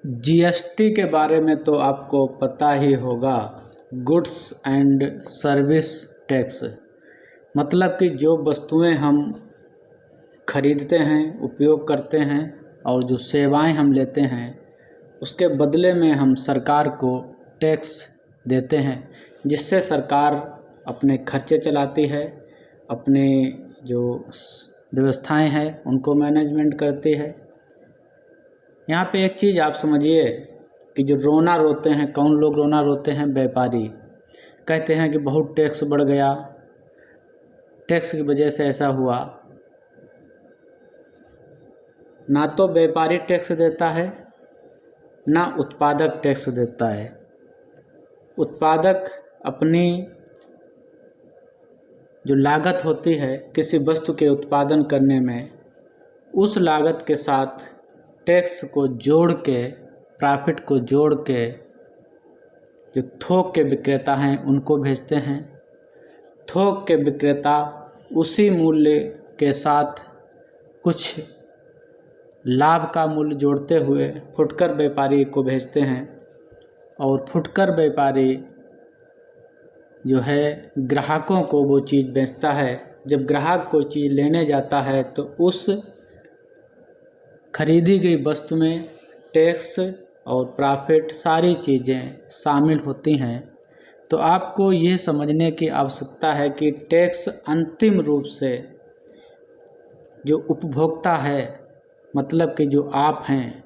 GST के बारे में तो आपको पता ही होगा। गुड्स एंड सर्विस टैक्स मतलब कि जो वस्तुएं हम खरीदते हैं, उपयोग करते हैं और जो सेवाएं हम लेते हैं उसके बदले में हम सरकार को टैक्स देते हैं, जिससे सरकार अपने खर्चे चलाती है, अपने जो व्यवस्थाएं हैं उनको मैनेजमेंट करती है। यहाँ पे एक चीज़ आप समझिए कि जो रोना रोते हैं, कौन लोग रोना रोते हैं? व्यापारी कहते हैं कि बहुत टैक्स बढ़ गया, टैक्स की वजह से ऐसा हुआ। ना तो व्यापारी टैक्स देता है, ना उत्पादक टैक्स देता है। उत्पादक अपनी जो लागत होती है किसी वस्तु के उत्पादन करने में, उस लागत के साथ टैक्स को जोड़ के, प्रॉफिट को जोड़ के जो थोक के विक्रेता हैं उनको भेजते हैं। थोक के विक्रेता उसी मूल्य के साथ कुछ लाभ का मूल्य जोड़ते हुए फुटकर व्यापारी को भेजते हैं, और फुटकर व्यापारी जो है ग्राहकों को वो चीज़ बेचता है। जब ग्राहक कोई चीज़ लेने जाता है तो उस खरीदी गई वस्तु में टैक्स और प्रॉफिट सारी चीज़ें शामिल होती हैं। तो आपको ये समझने की आवश्यकता है कि टैक्स अंतिम रूप से जो उपभोक्ता है, मतलब कि जो आप हैं,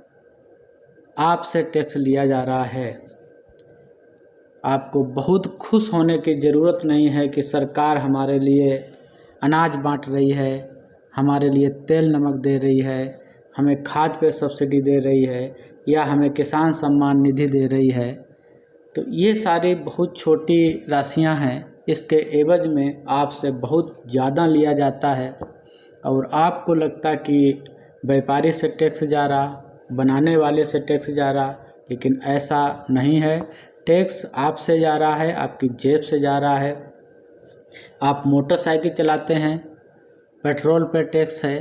आपसे टैक्स लिया जा रहा है। आपको बहुत खुश होने की ज़रूरत नहीं है कि सरकार हमारे लिए अनाज बांट रही है, हमारे लिए तेल नमक दे रही है, हमें खाद पे सब्सिडी दे रही है, या हमें किसान सम्मान निधि दे रही है। तो ये सारी बहुत छोटी राशियां हैं, इसके एवज में आपसे बहुत ज़्यादा लिया जाता है और आपको लगता कि व्यापारी से टैक्स जा रहा, बनाने वाले से टैक्स जा रहा, लेकिन ऐसा नहीं है। टैक्स आपसे जा रहा है, आपकी जेब से जा रहा है। आप मोटरसाइकिल चलाते हैं, पेट्रोल पे टैक्स है।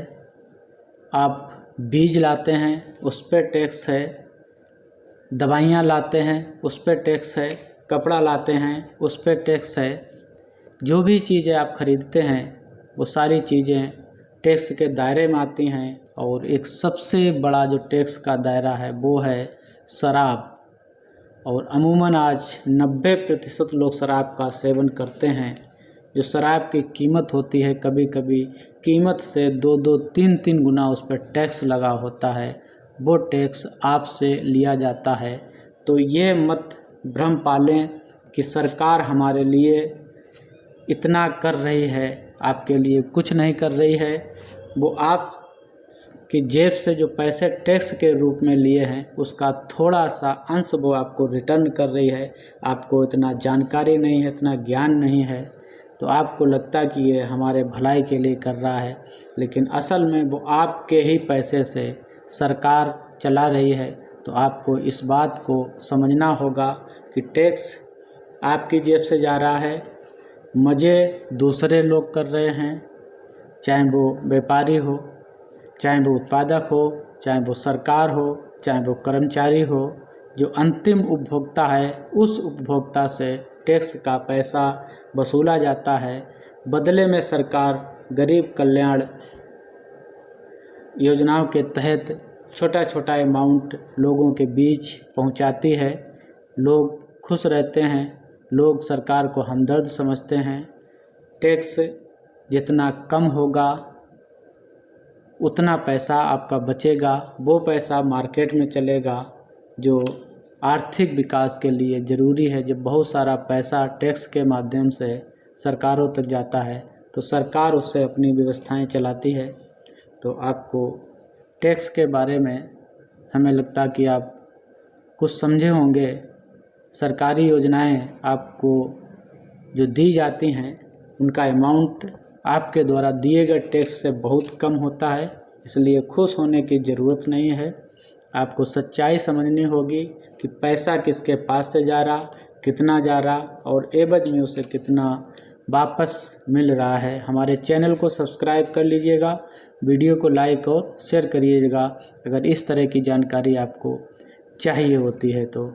आप बीज लाते हैं, उस पर टैक्स है। दवाइयाँ लाते हैं, उस पर टैक्स है। कपड़ा लाते हैं, उस पर टैक्स है। जो भी चीज़ें आप खरीदते हैं वो सारी चीज़ें टैक्स के दायरे में आती हैं। और एक सबसे बड़ा जो टैक्स का दायरा है वो है शराब। और अमूमन आज 90% लोग शराब का सेवन करते हैं। जो शराब की कीमत होती है, कभी कभी कीमत से 2-2, 3-3 गुना उस पर टैक्स लगा होता है, वो टैक्स आपसे लिया जाता है। तो ये मत भ्रम पालें कि सरकार हमारे लिए इतना कर रही है, आपके लिए कुछ नहीं कर रही है। वो आप कि जेब से जो पैसे टैक्स के रूप में लिए हैं उसका थोड़ा सा अंश वो आपको रिटर्न कर रही है। आपको इतना जानकारी नहीं है, इतना ज्ञान नहीं है, तो आपको लगता कि ये हमारे भलाई के लिए कर रहा है, लेकिन असल में वो आपके ही पैसे से सरकार चला रही है। तो आपको इस बात को समझना होगा कि टैक्स आपकी जेब से जा रहा है, मज़े दूसरे लोग कर रहे हैं, चाहे वो व्यापारी हो, चाहे वो उत्पादक हो, चाहे वो सरकार हो, चाहे वो कर्मचारी हो। जो अंतिम उपभोक्ता है उस उपभोक्ता से टैक्स का पैसा वसूला जाता है। बदले में सरकार गरीब कल्याण योजनाओं के तहत छोटा छोटा अमाउंट लोगों के बीच पहुंचाती है। लोग खुश रहते हैं, लोग सरकार को हमदर्द समझते हैं। टैक्स जितना कम होगा उतना पैसा आपका बचेगा, वो पैसा मार्केट में चलेगा, जो आर्थिक विकास के लिए ज़रूरी है। जब बहुत सारा पैसा टैक्स के माध्यम से सरकारों तक जाता है तो सरकार उससे अपनी व्यवस्थाएं चलाती है। तो आपको टैक्स के बारे में हमें लगता कि आप कुछ समझे होंगे। सरकारी योजनाएं आपको जो दी जाती हैं उनका अमाउंट आपके द्वारा दिए गए टैक्स से बहुत कम होता है, इसलिए खुश होने की ज़रूरत नहीं है। आपको सच्चाई समझनी होगी कि पैसा किसके पास से जा रहा, कितना जा रहा और एवज में उसे कितना वापस मिल रहा है। हमारे चैनल को सब्सक्राइब कर लीजिएगा, वीडियो को लाइक और शेयर करिएगा अगर इस तरह की जानकारी आपको चाहिए होती है। तो